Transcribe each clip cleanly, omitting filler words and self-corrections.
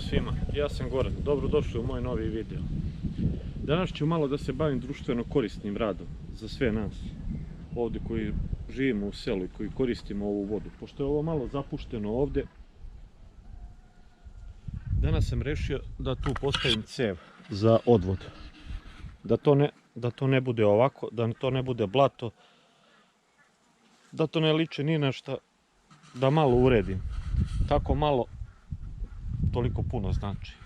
svima, ja sam Goran, dobrodošli u moj novi video. Danas ću malo da se bavim društveno korisnim radom za sve nas ovdje koji živimo u selu i koji koristimo ovu vodu. Pošto je ovo malo zapušteno ovdje, danas sam rešio da tu postavim cev za odvod. Da to ne bude ovako, da to ne bude blato, da to ne liči ni na šta, da malo uredim. Tako malo toliko puno znači.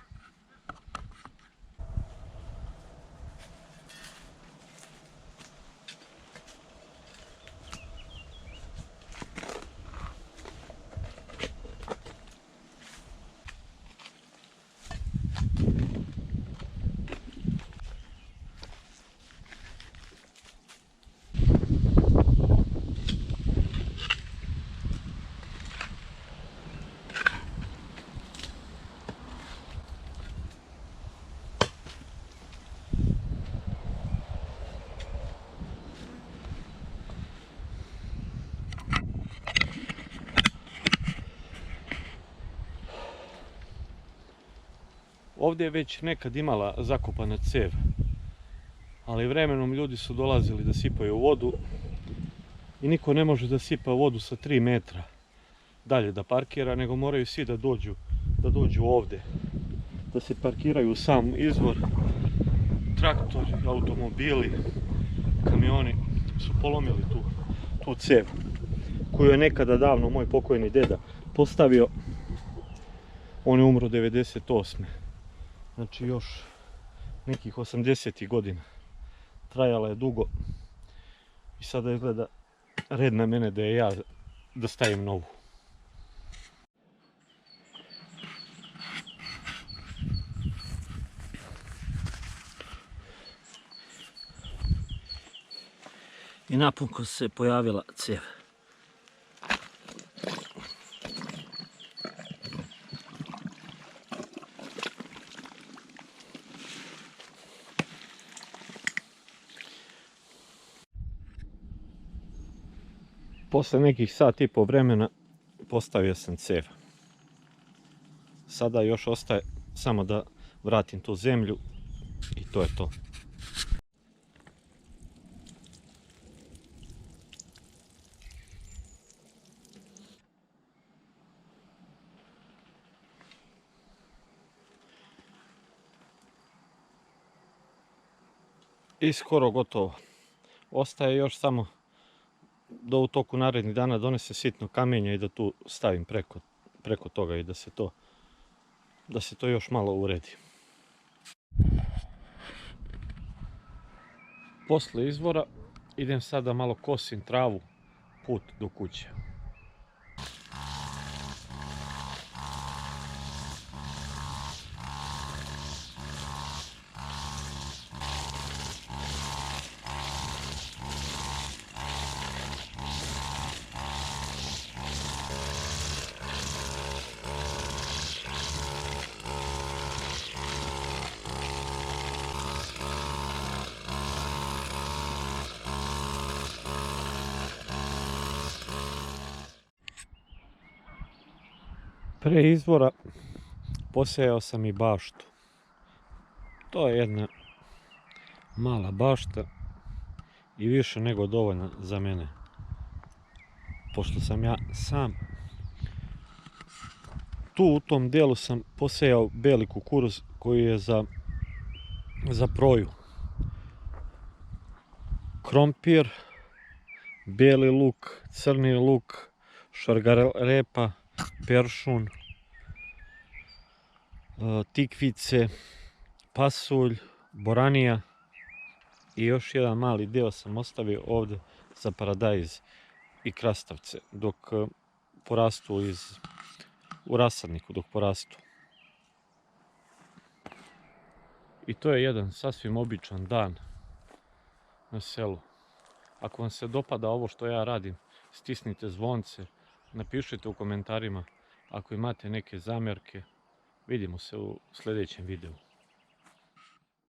Ovdje je već nekad imala zakopana cev, ali vremenom ljudi su dolazili da sipaju vodu i niko ne može da sipa vodu sa 3 metra dalje da parkira, nego moraju svi da dođu ovdje, da se parkiraju u sam izvor. Traktori, automobili, kamioni su polomili tu cev koju je nekada davno moj pokojni deda postavio. On je umro 98. Znači još nekih 80. godina. Trajala je dugo i sada izgleda red na mene da je ja da stavim novu. I napokon se pojavila cev. Posle nekih sat i po vremena postavio sam cev. Sada još ostaje samo da vratim tu zemlju i to je to. I skoro gotovo. Ostaje još samo da u toku narednih dana donese sitno kamenja i da tu stavim preko toga i da se to još malo uredi. Posle izvora idem sada malo kosim travu put do kuće. Pre izvora posejao sam i baštu. To je jedna mala bašta i više nego dovoljna za mene. Pošto sam ja sam. Tu u tom dijelu sam posejao beli kukuruz koji je za proju. Krompir, beli luk, crni luk, šargarepa, peršun, tikvice, pasulj, boranija i još jedan mali dio sam ostavio ovdje za paradajz i krastavce dok porastu u rasadniku dok porastu. I to je jedan sasvim običan dan na selu. Ako vam se dopada ovo što ja radim, stisnite zvonce, napišite u komentarima ako imate neke zamjerke. Vidimo se u sljedećem videu.